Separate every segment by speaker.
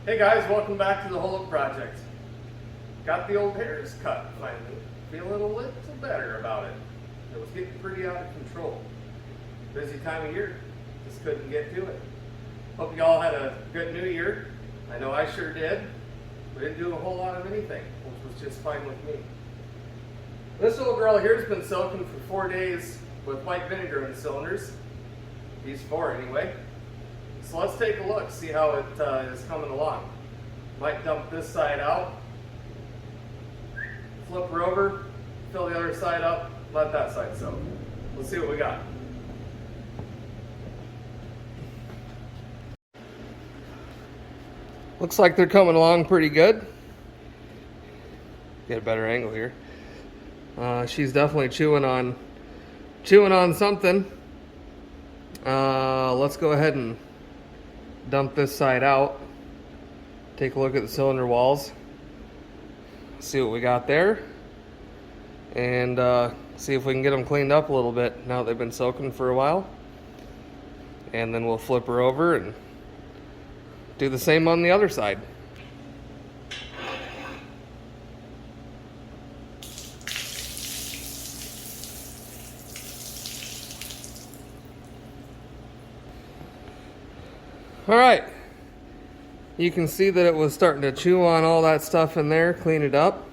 Speaker 1: Hey guys, welcome back to the Whole Look Project. Got the old hairs cut finally. Feeling a little better about it. It was getting pretty out of control. Busy time of year, just couldn't get to it. Hope you all had a good new year. I know I sure did. We didn't do a whole lot of anything, which was just fine with me. This little girl here has been soaking for 4 days with white vinegar in the cylinders. These 4 anyway. So let's take a look, see how it is coming along. Might dump this side out, flip her over, fill the other side up, let that side soak. Let's see what we got. Looks like they're coming along pretty good. Get a better angle here. She's definitely chewing on something. Let's go ahead and dump this side out. Take a look at the cylinder walls. See what we got there. And see if we can get them cleaned up a little bit now that they've been soaking for a while. And then we'll flip her over and do the same on the other side. All right, you can see that it was starting to chew on all that stuff in there, clean it up.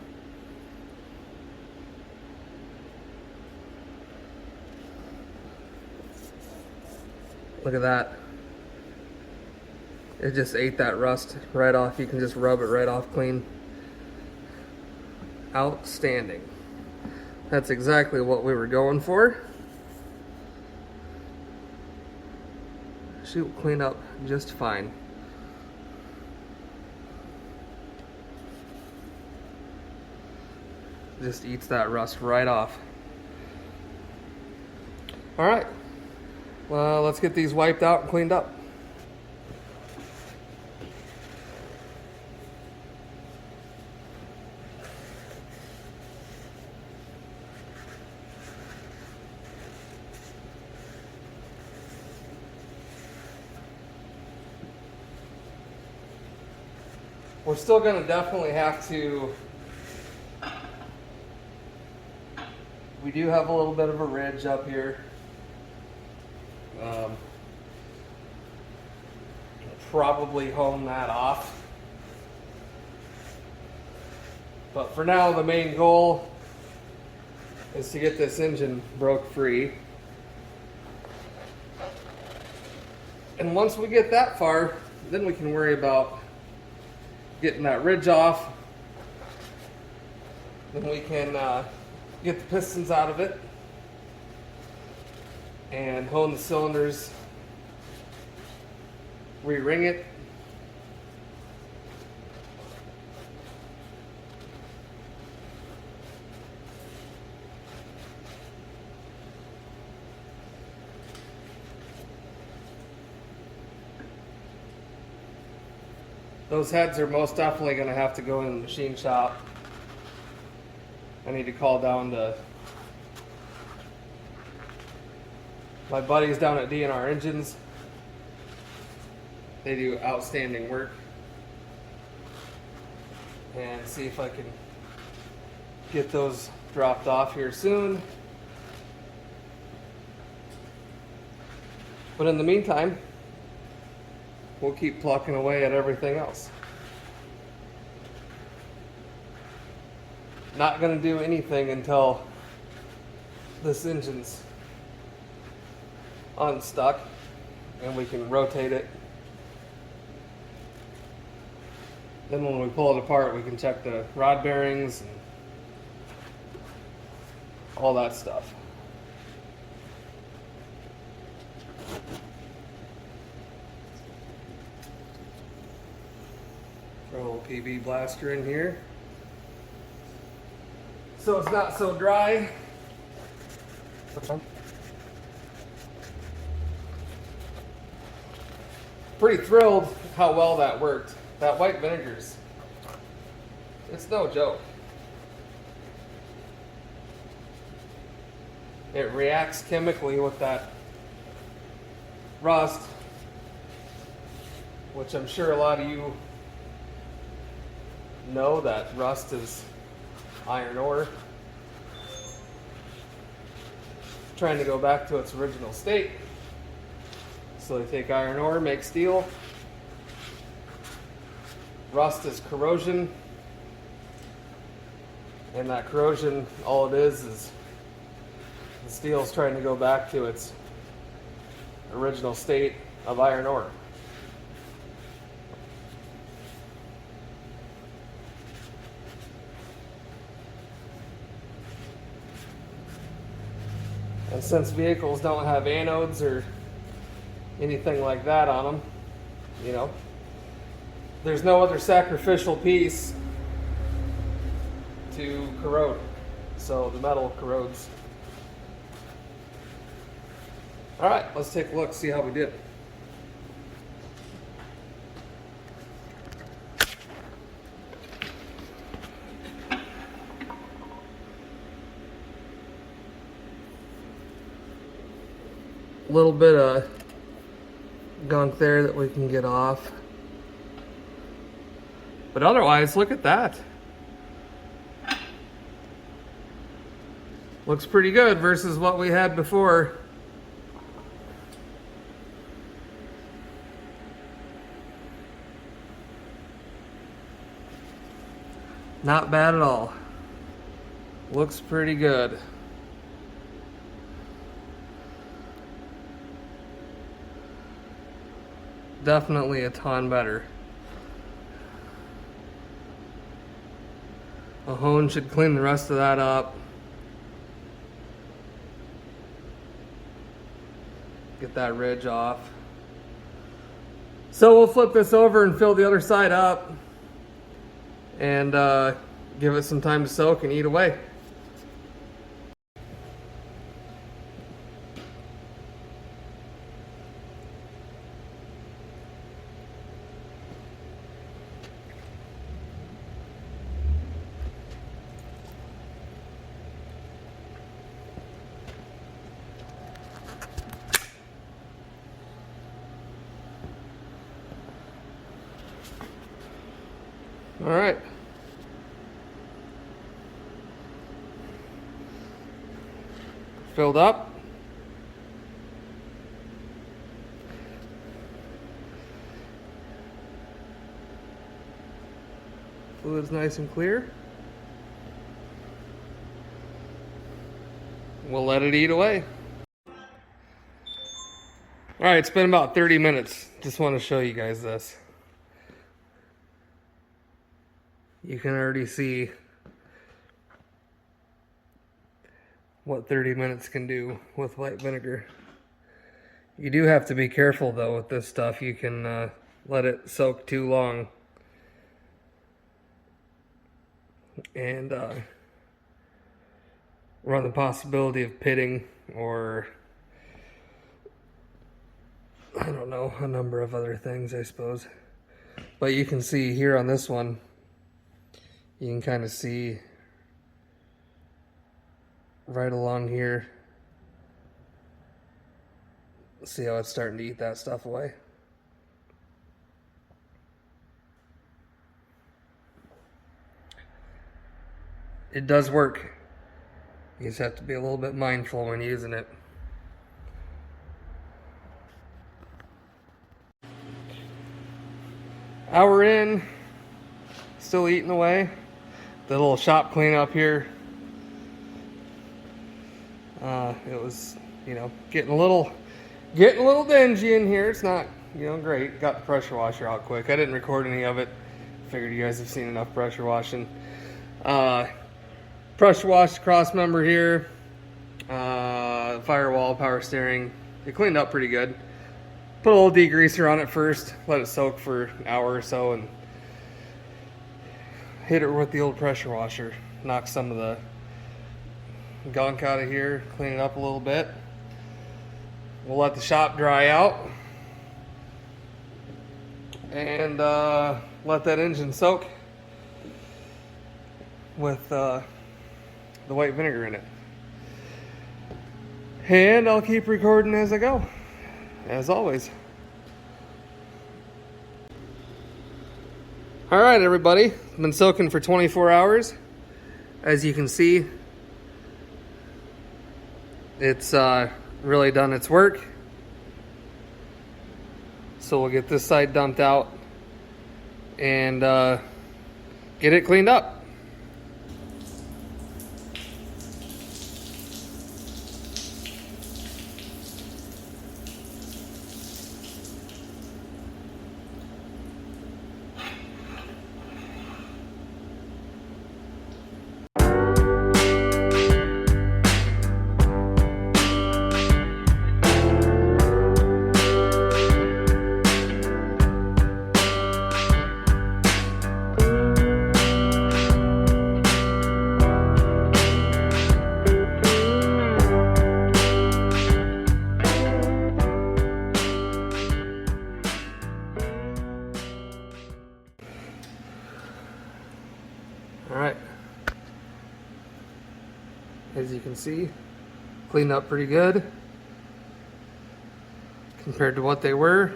Speaker 1: Look at that. It just ate that rust right off. You can just rub it right off clean. Outstanding. That's exactly what we were going for. She will clean up just fine. Just eats that rust right off. All right, well, let's get these wiped out and cleaned up. We're still going to definitely have to, we do have a little bit of a ridge up here. Probably hone that off. But for now, the main goal is to get this engine broke free. And once we get that far, then we can worry about getting that ridge off. Then we can get the pistons out of it and hone the cylinders, re-ring it. Those heads are most definitely going to have to go in the machine shop. I need to call down to my buddies down at DNR Engines. They do outstanding work. And see if I can get those dropped off here soon. But in the meantime, we'll keep plucking away at everything else. Not going to do anything until this engine's unstuck and we can rotate it. Then when we pull it apart, we can check the rod bearings and all that stuff. Throw a little PB blaster in here so it's not so dry. Pretty thrilled how well that worked. That white vinegar's, it's no joke. It reacts chemically with that rust, which I'm sure a lot of you know that rust is iron ore trying to go back to its original state. So they take iron ore, make steel. Rust is corrosion, and that corrosion, all it is the steel's trying to go back to its original state of iron ore. And since vehicles don't have anodes or anything like that on them, you know, there's no other sacrificial piece to corrode. So the metal corrodes. All right, let's take a look, see how we did. A little bit of gunk there that we can get off. But otherwise, look at that. Looks pretty good versus what we had before. Not bad at all. Looks pretty good. Definitely a ton better. A hone should clean the rest of that up. Get that ridge off. So we'll flip this over and fill the other side up and give it some time to soak and eat away. All right. Filled up. Fluid's nice and clear. We'll let it eat away. All right, it's been about 30 minutes. Just want to show you guys this. You can already see what 30 minutes can do with white vinegar. You do have to be careful though with this stuff. You can let it soak too long and run the possibility of pitting or I don't know, a number of other things I suppose. But you can see here on this one, you can kind of see right along here. See how it's starting to eat that stuff away. It does work. You just have to be a little bit mindful when using it. Hour in, still eating away. The little shop cleanup here. It was, you know, getting a little dingy in here. It's not, you know, great. Got the pressure washer out quick. I didn't record any of it. Figured you guys have seen enough pressure washing. Pressure washed cross member here. Firewall, power steering. It cleaned up pretty good. Put a little degreaser on it first. Let it soak for an hour or so and hit it with the old pressure washer. Knock some of the gunk out of here. Clean it up a little bit. We'll let the shop dry out. And let that engine soak with the white vinegar in it. And I'll keep recording as I go, as always. All right, everybody. Been soaking for 24 hours. As you can see, it's really done its work. So we'll get this side dumped out and get it cleaned up. All right, as you can see, cleaned up pretty good compared to what they were.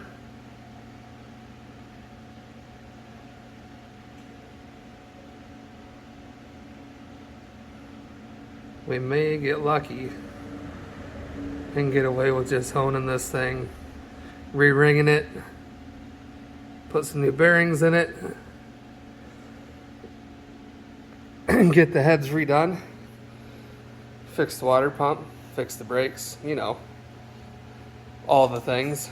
Speaker 1: We may get lucky and get away with just honing this thing, re-ringing it, put some new bearings in it, and get the heads redone, fix the water pump, fix the brakes, you know, all the things.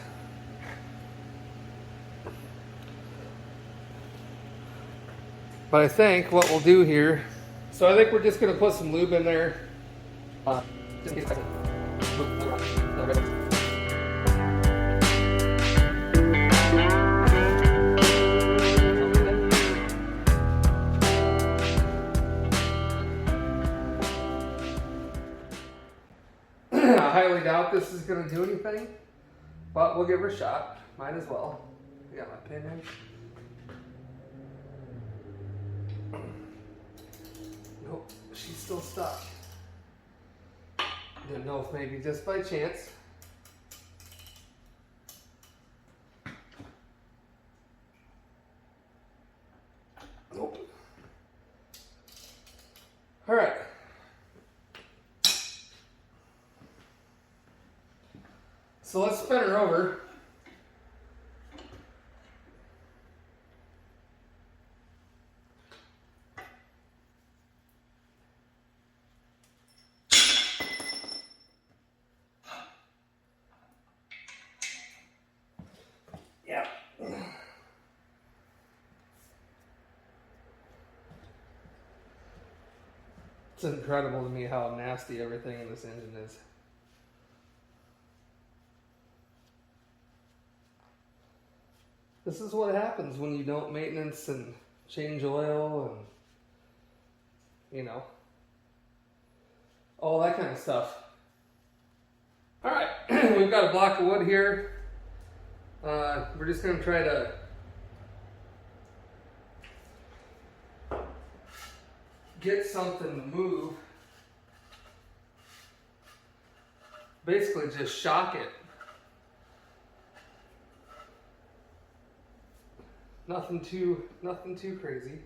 Speaker 1: But I think what we'll do here, so I think we're just going to put some lube in there. Just in case I highly doubt this is going to do anything, but we'll give her a shot. Might as well. I got my pin in. Nope, she's still stuck. Didn't know if maybe just by chance. Nope. All right. So let's spin her over. Yeah. It's incredible to me how nasty everything in this engine is. This is what happens when you don't maintenance and change oil and, you know, all that kind of stuff. All right, we've got a block of wood here. We're just going to try to get something to move. Basically just shock it. Nothing too crazy.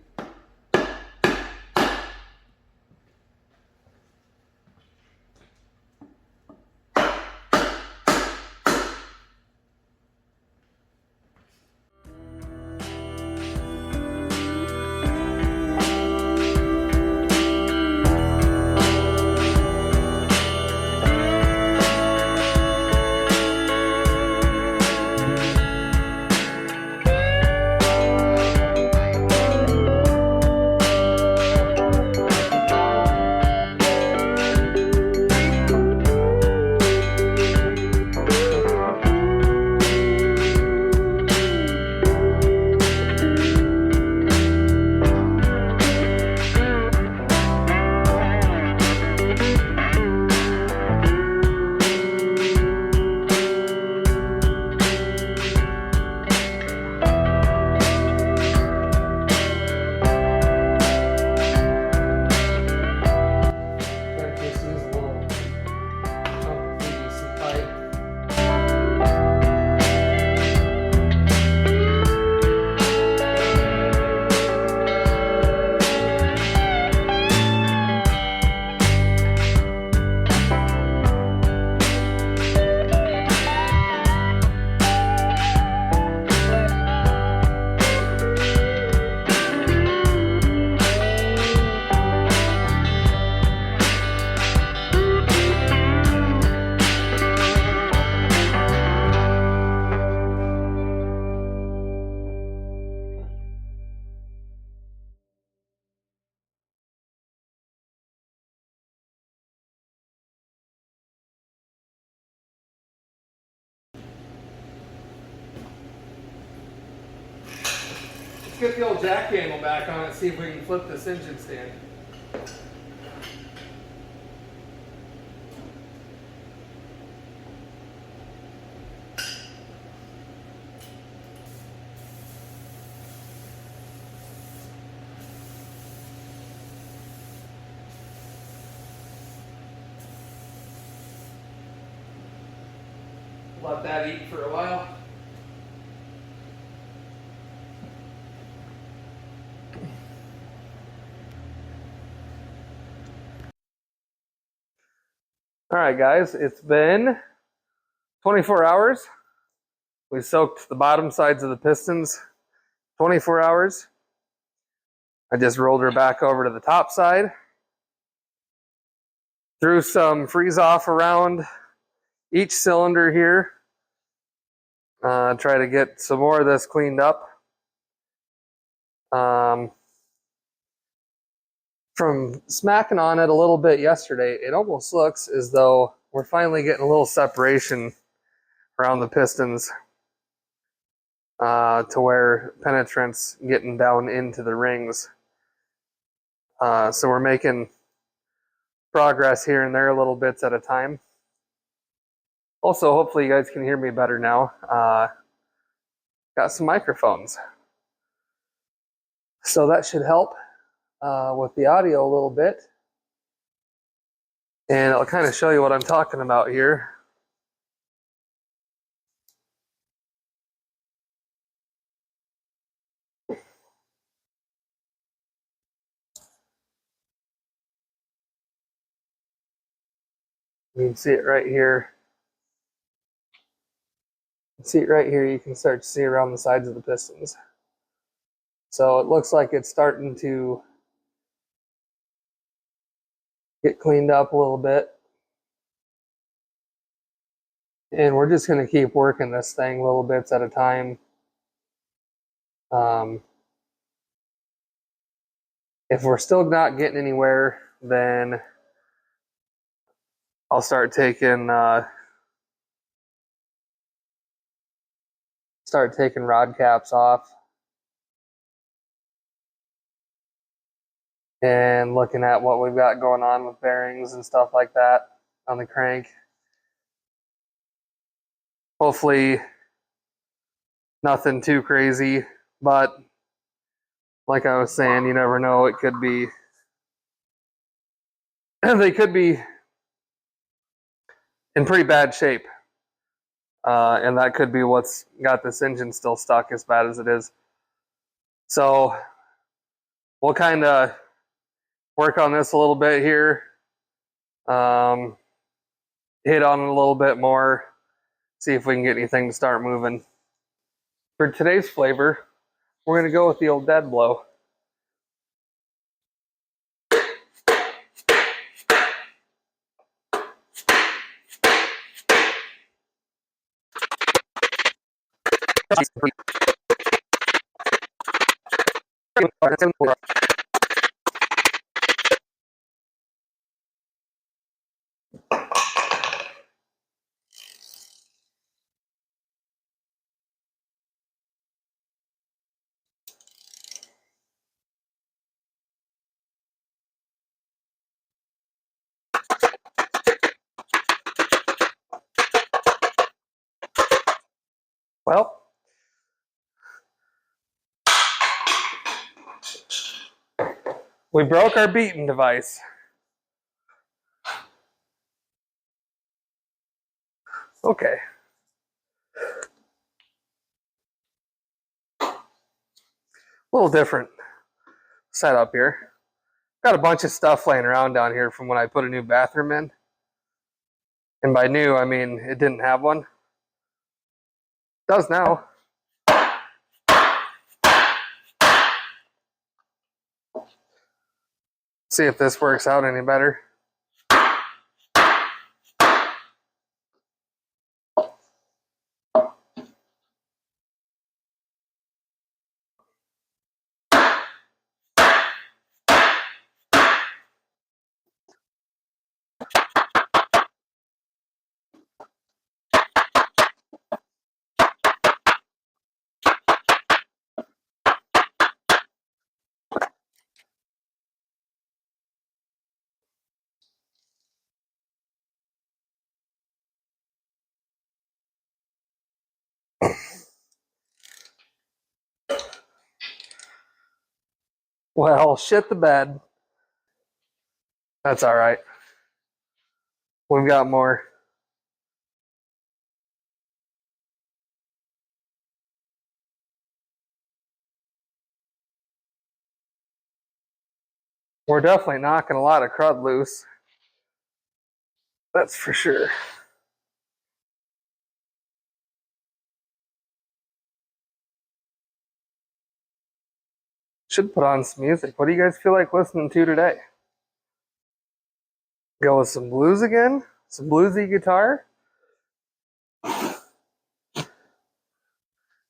Speaker 1: get the old jack handle back on it, see if we can flip this engine stand. Let that eat for a while. All right, guys, it's been 24 hours. We soaked the bottom sides of the pistons 24 hours. I just rolled her back over to the top side. Threw some freeze off around each cylinder here. Try to get some more of this cleaned up. From smacking on it a little bit yesterday, it almost looks as though we're finally getting a little separation around the pistons to where penetrant's getting down into the rings. So we're making progress here and there, a little bits at a time. Also, hopefully you guys can hear me better now. Got some microphones, so that should help with the audio a little bit. And I'll kind of show you what I'm talking about here. You can see it right here. See it right here. You can start to see around the sides of the pistons. So it looks like it's starting to get cleaned up a little bit. And we're just going to keep working this thing little bits at a time. If we're still not getting anywhere, then I'll start taking rod caps off and looking at what we've got going on with bearings and stuff like that on the crank. Hopefully nothing too crazy, but like I was saying, you never know. It could be, they could be in pretty bad shape. And that could be what's got this engine still stuck as bad as it is. So we'll kind of work on this a little bit here. Hit on it a little bit more. See if we can get anything to start moving. For today's flavor, we're going to go with the old dead blow. Well, we broke our beating device. Okay. A little different setup here. Got a bunch of stuff laying around down here from when I put a new bathroom in. And by new, I mean it didn't have one. It does now. See if this works out any better.
Speaker 2: Well, shit the bed. That's all right. We've got more. We're definitely knocking a lot of crud loose. That's for sure. Should put on some music. What do you guys feel like listening to today? Go with some blues again? Some bluesy guitar?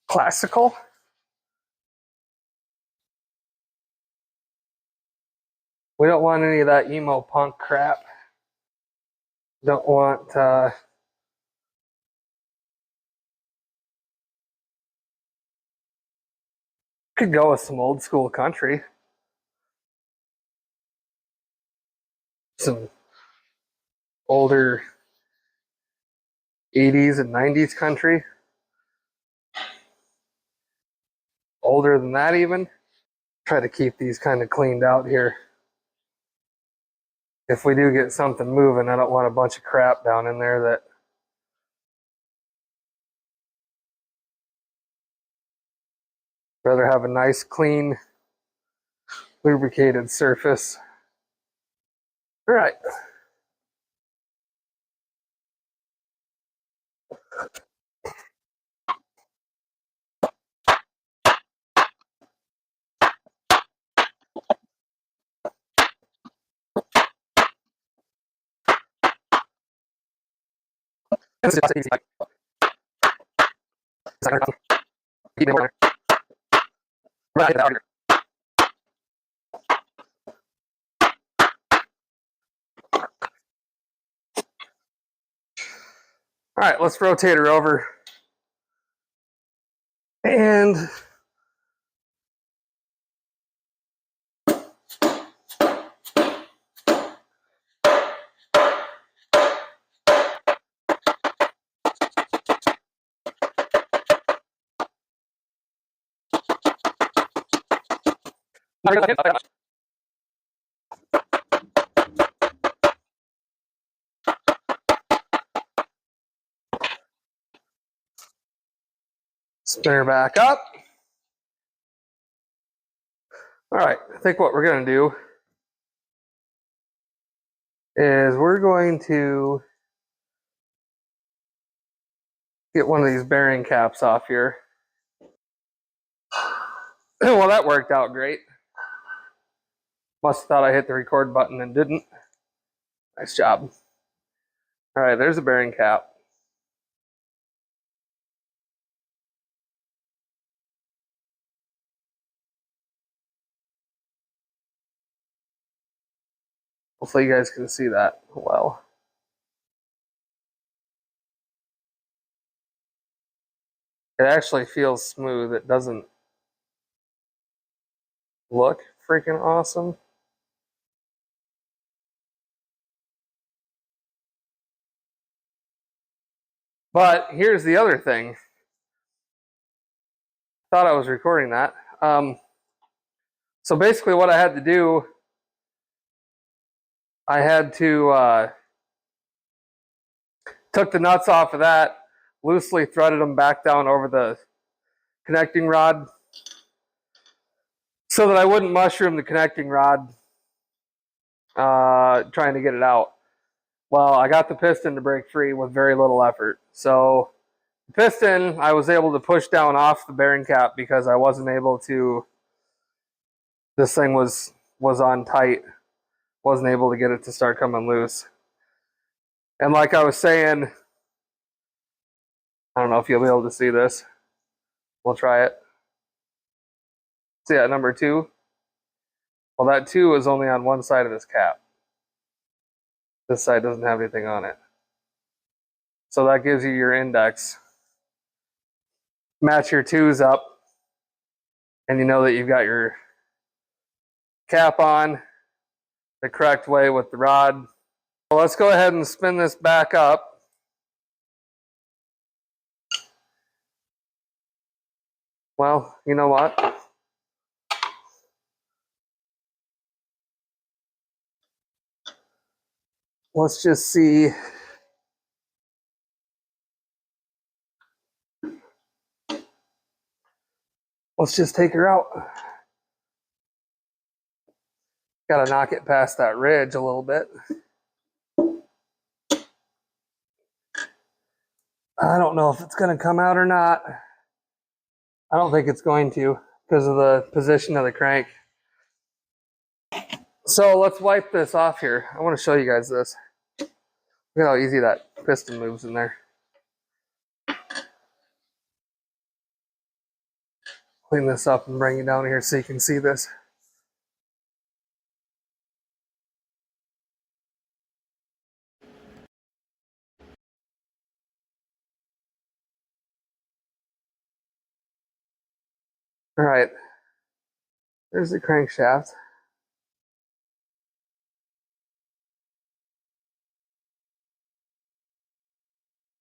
Speaker 2: Classical? We don't want any of that emo punk crap. Don't want could go with some old school country. Some older 80s and 90s country. Older than that even. Try to keep these kind of cleaned out here. If we do get something moving, I don't want a bunch of crap down in there that rather have a nice clean lubricated surface. All right. All right, let's rotate her over. And spin her back up. All right, I think what we're going to do is we're going to get one of these bearing caps off here. Well, that worked out great. Must have thought I hit the record button and didn't. Nice job. All right, there's a bearing cap. Hopefully you guys can see that well. It actually feels smooth. It doesn't look freaking awesome. But here's the other thing. Thought I was recording that. So basically what I had to do, I had to took the nuts off of that, loosely threaded them back down over the connecting rod so that I wouldn't mushroom the connecting rod trying to get it out. Well, I got the piston to break free with very little effort. So the piston, I was able to push down off the bearing cap because I wasn't able to, this thing was on tight. Wasn't able to get it to start coming loose. And like I was saying, I don't know if you'll be able to see this. We'll try it. See that number 2? Well, that 2 is only on one side of this cap. This side doesn't have anything on it. So that gives you your index. Match your 2s up, and you know that you've got your cap on the correct way with the rod. Well, let's go ahead and spin this back up. Well, you know what? let's just see. Let's just take her out. Got to knock it past that ridge a little bit. I don't know if it's going to come out or not. I don't think it's going to because of the position of the crank. So let's wipe this off here. I want to show you guys this. Look at how easy that piston moves in there. Clean this up and bring it down here so you can see this. All right, there's the crankshaft.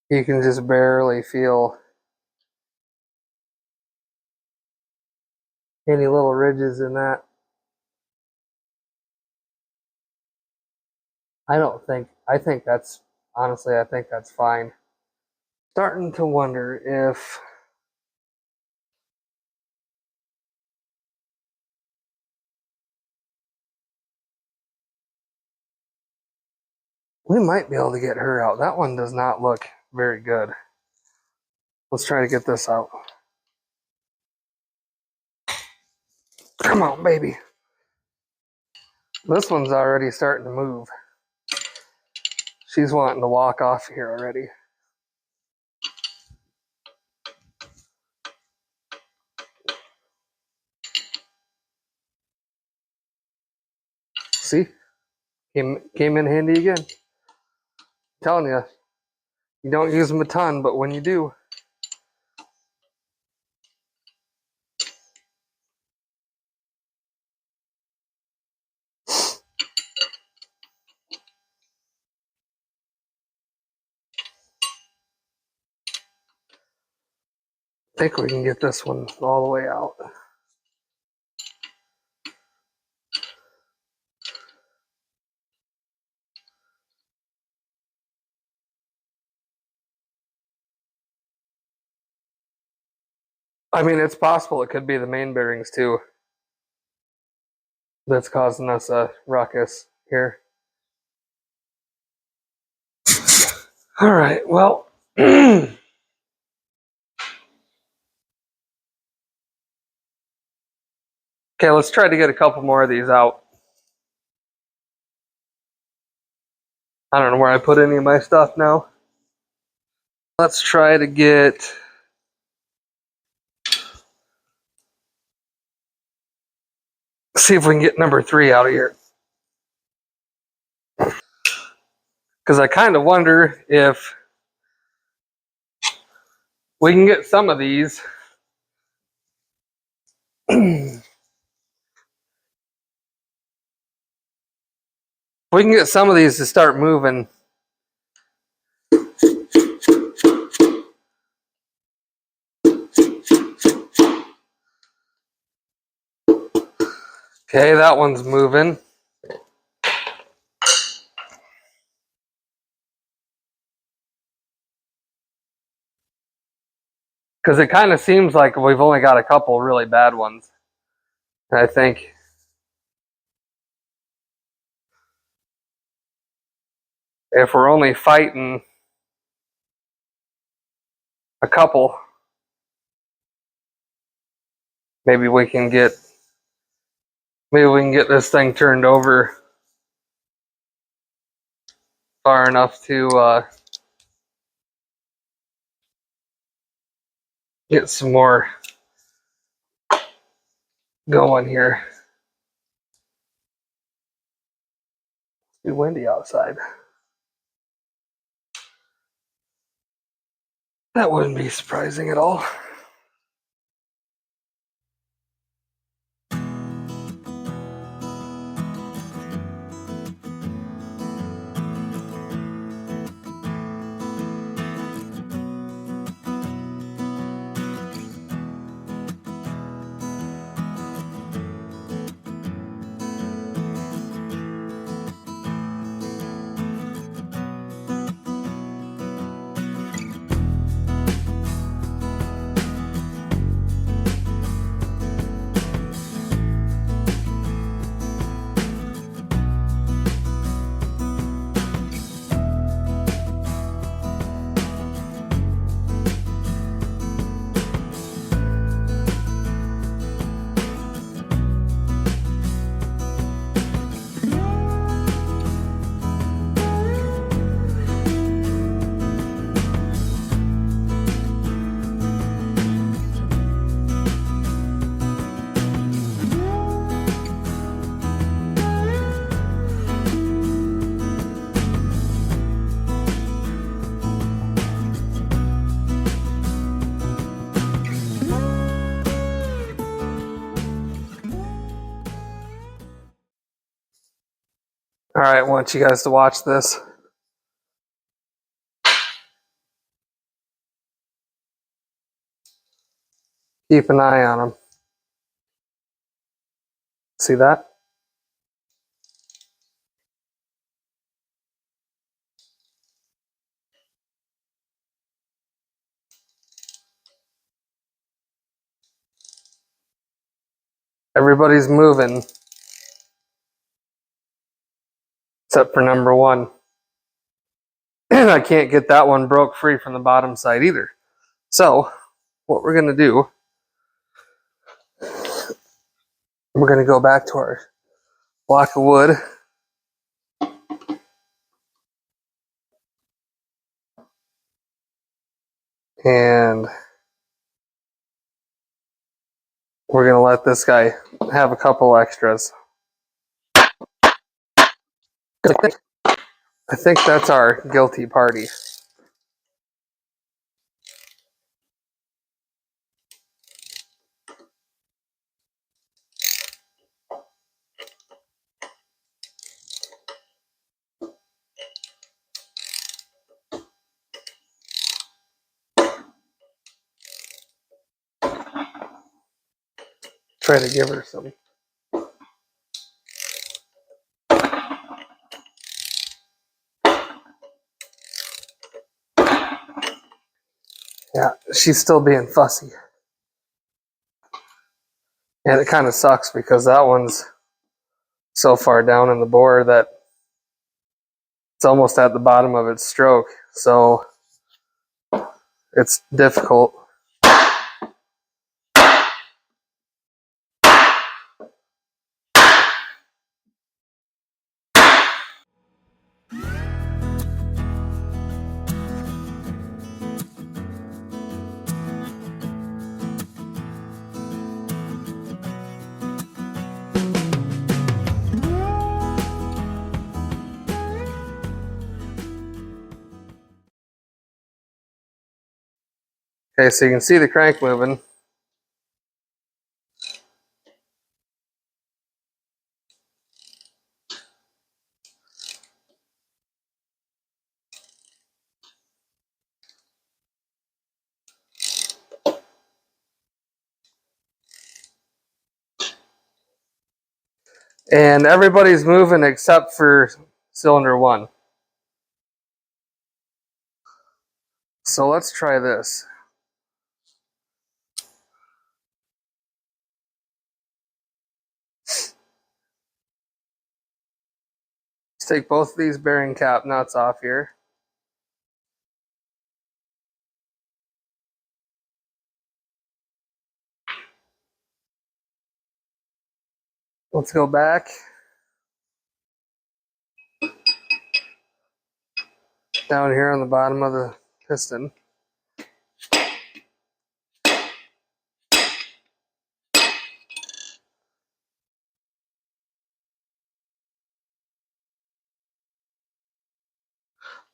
Speaker 2: You can just barely feel any little ridges in that. I think that's, honestly, I think that's fine. Starting to wonder if we might be able to get her out. That one does not look very good. Let's try to get this out. Come on, baby. This one's already starting to move. She's wanting to walk off here already. See? Came in handy again. I'm telling you, you don't use them a ton, but when you do, I think we can get this one all the way out. I mean, it's possible it could be the main bearings too that's causing us a ruckus here. All right, well, okay, let's try to get a couple more of these out. I don't know where I put any of my stuff now. Let's try to get... see if we can get number 3 out of here. Because I kind of wonder if we can get some of these. We can get some of these to start moving. Okay, that one's moving. Because it kind of seems like we've only got a couple really bad ones. I think if we're only fighting a couple, maybe we can get this thing turned over far enough to get some more going here. It's too windy outside. That wouldn't be surprising at all. Alright, I want you guys to watch this. Keep an eye on them. See that? Everybody's moving. Except for number one. I can't get that one broke free from the bottom side either. So, what we're going to do, we're going to go back to our block of wood. And we're going to let this guy have a couple extras. I think that's our guilty party. Try to give her some. Yeah, she's still being fussy. And it kind of sucks because that one's so far down in the bore that it's almost at the bottom of its stroke. So it's difficult. Okay, so you can see the crank moving. And everybody's moving except for cylinder one. So let's try this. Let's take both of these bearing cap nuts off here. Let's go back. Down here on the bottom of the piston.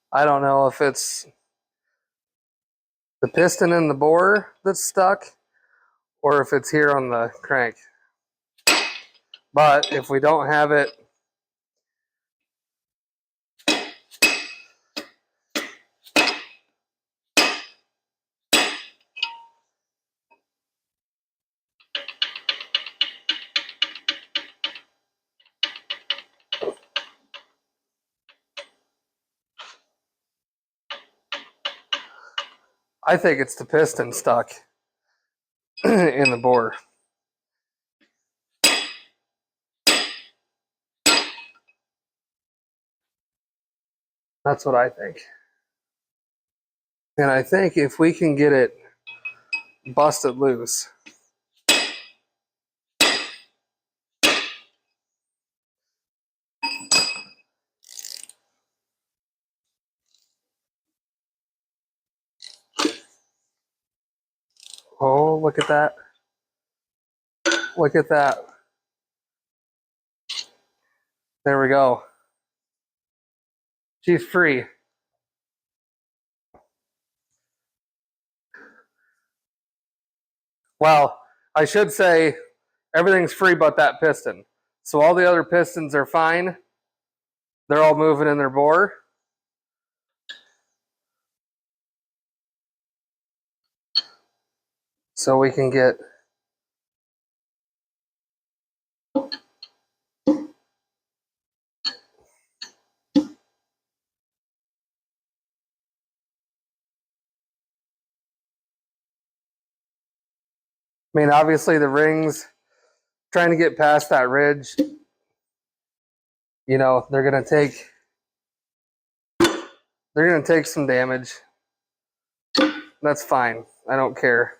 Speaker 2: I don't know if it's the piston in the bore that's stuck or if it's here on the crank. But if we don't have it, I think it's the piston stuck in the bore. That's what I think. And I think if we can get it busted loose, oh, look at that. Look at that. There we go. She's free. Well, I should say everything's free but that piston. So all the other pistons are fine. They're all moving in their bore. So we can get I mean, obviously the rings, trying to get past that ridge, you know, they're gonna take some damage. That's fine. I don't care.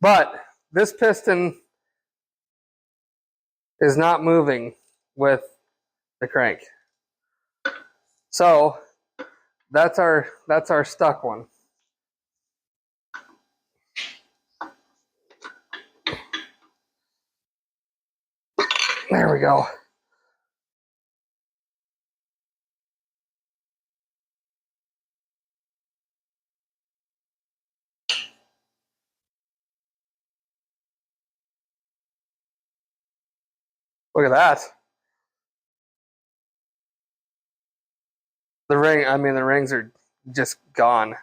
Speaker 2: But this piston is not moving with the crank. So that's our stuck one. There we go. Look at that. The rings are just gone.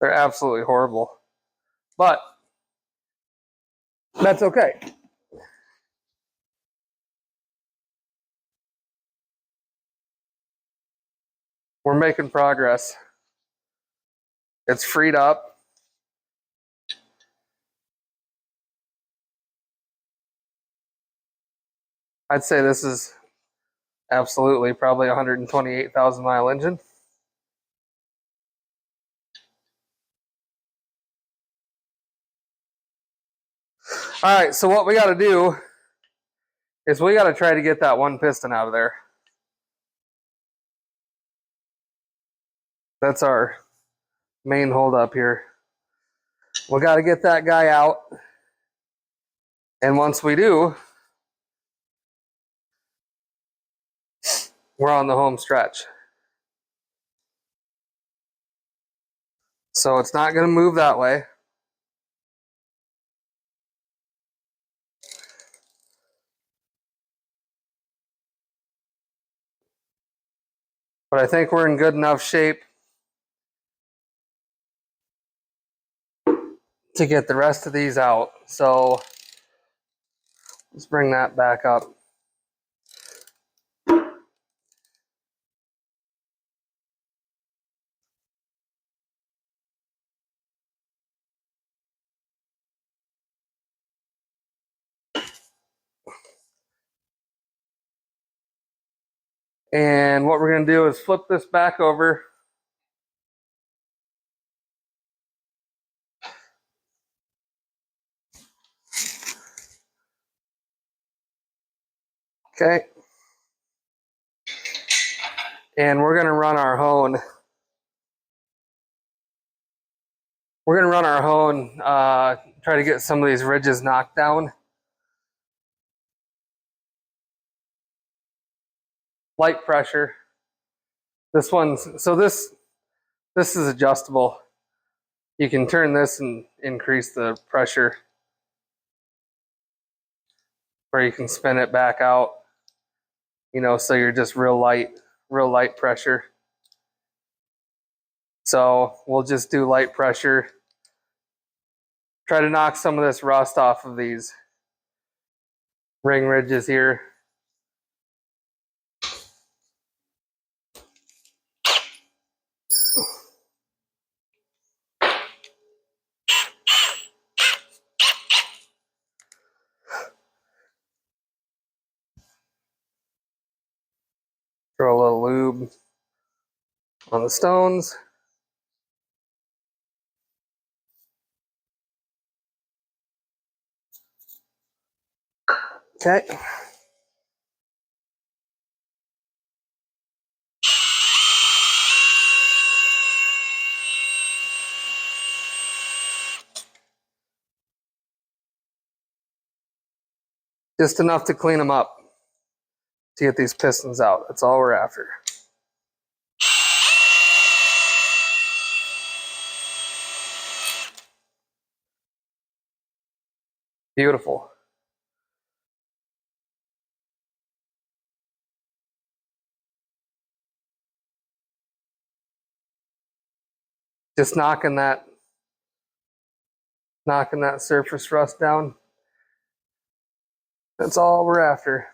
Speaker 2: They're absolutely horrible. But that's okay. We're making progress. It's freed up. I'd say this is absolutely probably 128,000 mile engine. All right, so what we got to do is we got to try to get that one piston out of there. That's our main holdup here. We got to get that guy out. And once we do, we're on the home stretch. So it's not going to move that way. But I think we're in good enough shape to get the rest of these out. So let's bring that back up. And what we're going to do is flip this back over. Okay. And we're going to run our hone. We're going to run our hone, try to get some of these ridges knocked down. Light pressure. This is adjustable. You can turn this and increase the pressure, or you can spin it back out, you know, so you're just real light pressure. So we'll just do light pressure. Try to knock some of this rust off of these ring ridges here. Throw a little lube on the stones. Okay. Just enough to clean them up to get these pistons out. That's all we're after. Beautiful. Just knocking that surface rust down. That's all we're after.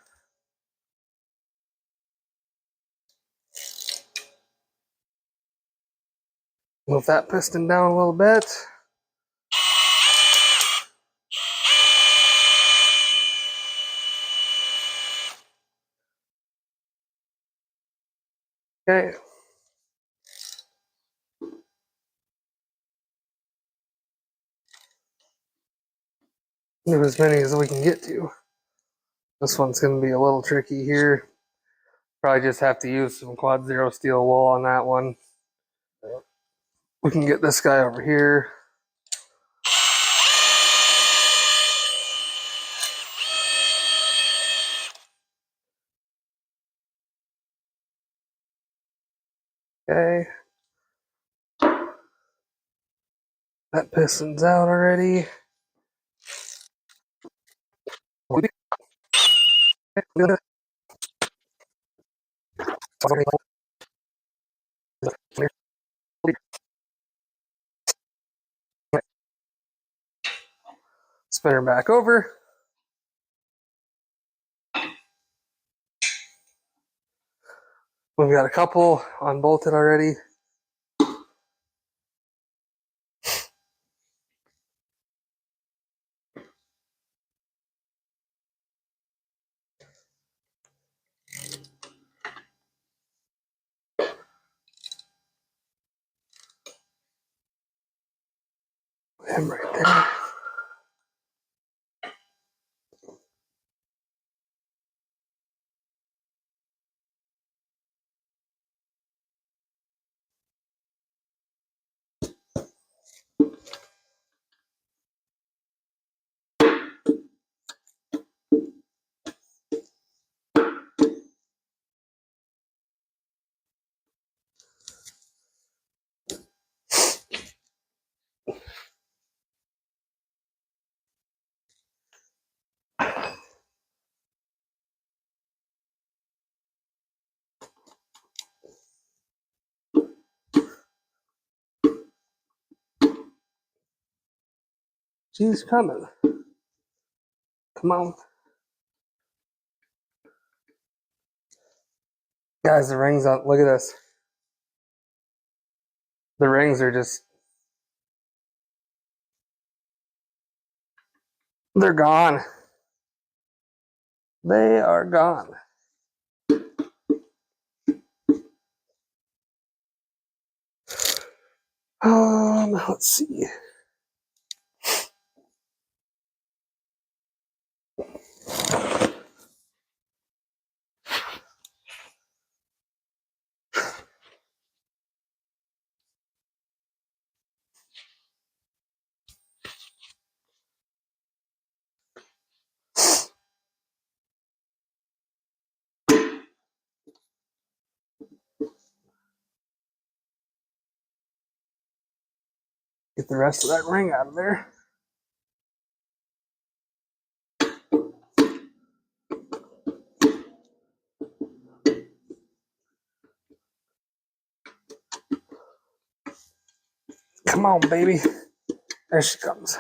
Speaker 2: Move that piston down a little bit. Okay. Do as many as we can get to. This one's going to be a little tricky here. Probably just have to use some quad zero steel wool on that one. We can get this guy over here. Okay. That piston's out already. Spin her back over. We've got a couple unbolted already. Him right there. She's coming. Come on. Guys, the rings on. Look at this. The rings are just. They're gone. They are gone. Let's see. Get the rest of that ring out of there. Come on, baby. There she comes.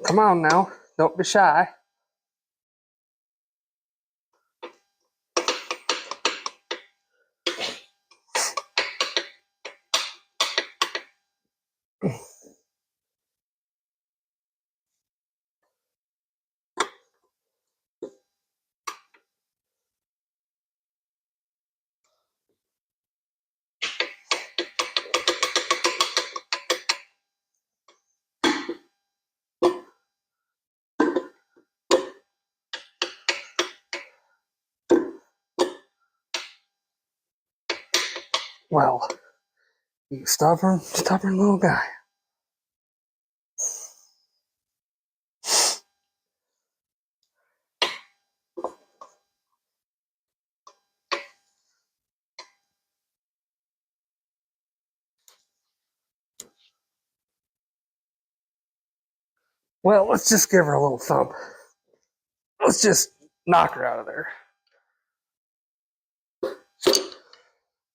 Speaker 2: Come on now. Don't be shy. Well, you stubborn little guy. Well, let's just give her a little thump. Let's just knock her out of there.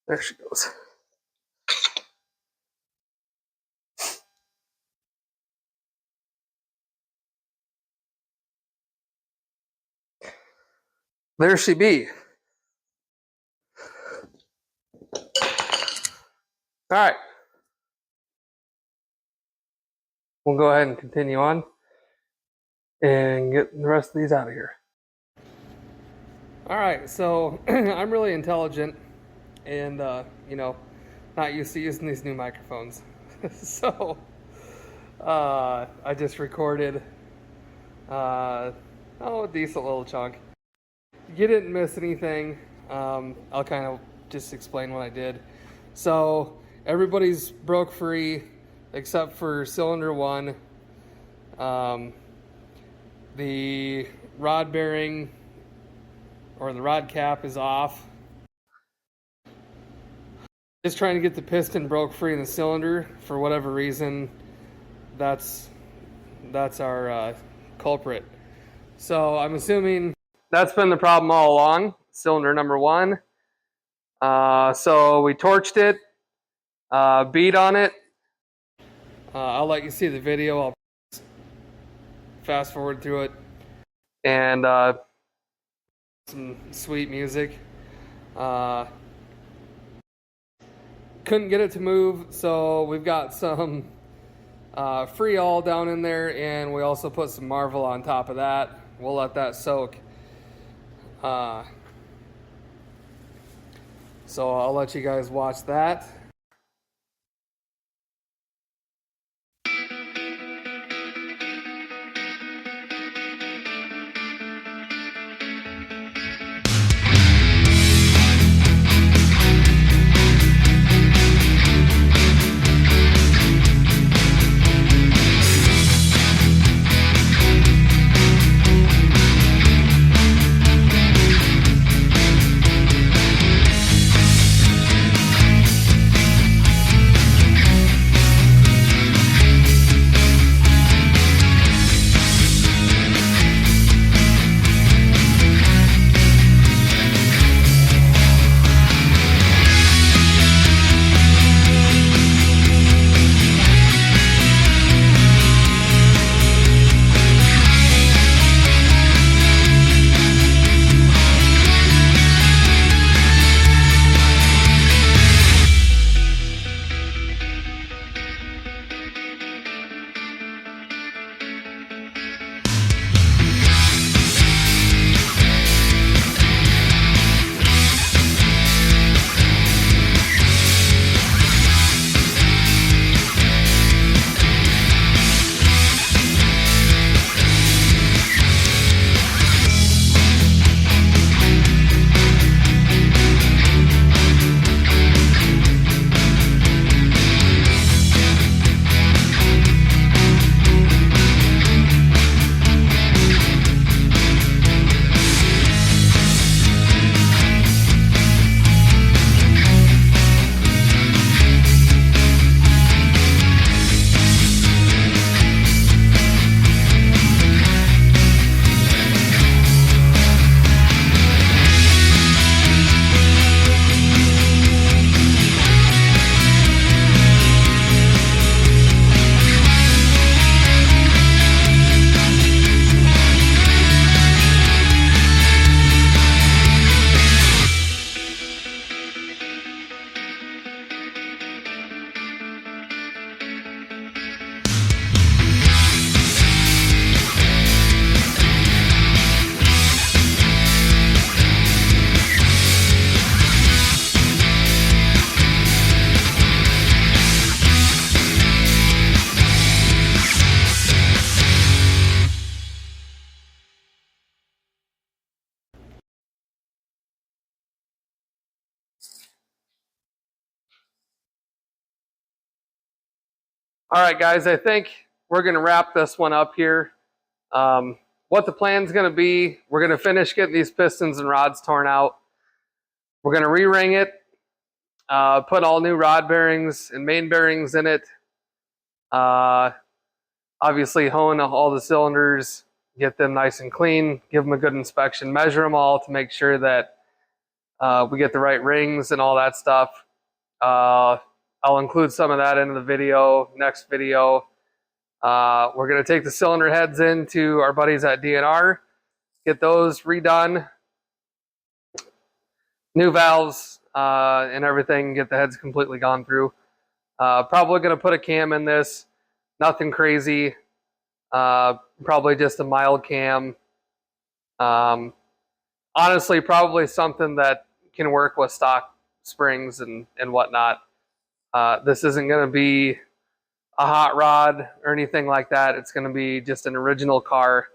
Speaker 2: There she goes. There she be. All right. We'll go ahead and continue on and get the rest of these out of here. All right, so I'm really intelligent and, not used to using these new microphones. So I just recorded a decent little chunk. You didn't miss anything. I'll kind of just explain what I did. So everybody's broke free except for cylinder 1. The rod bearing or the rod cap is off. Just trying to get the piston broke free in the cylinder. For whatever reason, that's our culprit. So I'm assuming that's been the problem all along, cylinder number 1. So we torched it, beat on it. I'll let you see the video. I'll fast forward through it. And some sweet music. Couldn't get it to move, so we've got some Freol down in there, and we also put some Marvel on top of that. We'll let that soak. So I'll let you guys watch that. All right, guys, I think we're going to wrap this one up here. What the plan's going to be, we're going to finish getting these pistons and rods torn out. We're going to re-ring it, put all new rod bearings and main bearings in it. Obviously, hone all the cylinders, get them nice and clean, give them a good inspection, measure them all to make sure that we get the right rings and all that stuff. I'll include some of that into the video, next video. We're going to take the cylinder heads into our buddies at DNR, get those redone, new valves and everything, get the heads completely gone through. Probably going to put a cam in this, nothing crazy, probably just a mild cam. Honestly, probably something that can work with stock springs and whatnot. This isn't going to be a hot rod or anything like that. It's going to be just an original car.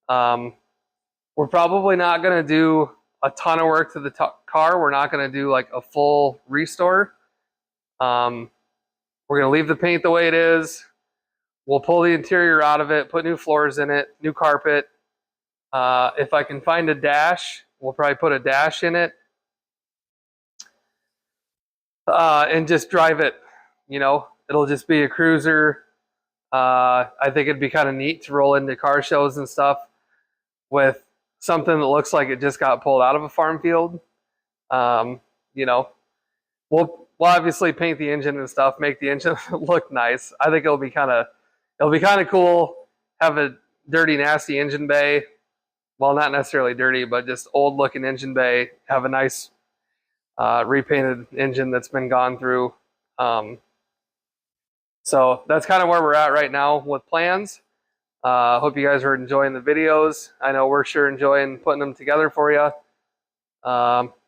Speaker 2: We're probably not going to do a ton of work to the car. We're not going to do like a full restore. We're going to leave the paint the way it is. We'll pull the interior out of it, put new floors in it, new carpet. If I can find a dash, we'll probably put a dash in it. And just drive it, you know. It'll just be a cruiser. I think it'd be kind of neat to roll into car shows and stuff with something that looks like it just got pulled out of a farm field. You know, we'll obviously paint the engine and stuff, make the engine look nice. I think it'll be kind of cool. Have a dirty, nasty engine bay. Well, not necessarily dirty, but just old looking engine bay. Have a nice repainted engine that's been gone through. So that's kind of where we're at right now with plans. Hope you guys are enjoying the videos. I know we're sure enjoying putting them together for you.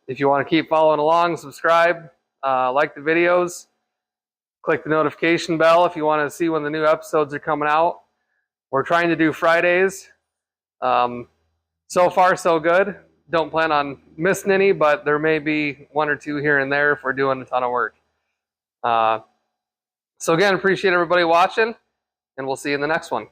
Speaker 2: If you want to keep following along, subscribe, like the videos, click the notification bell if you want to see when the new episodes are coming out. We're trying to do Fridays. So far, so good. Don't plan on missing any, but there may be one or two here and there if we're doing a ton of work. So again, appreciate everybody watching, and we'll see you in the next one.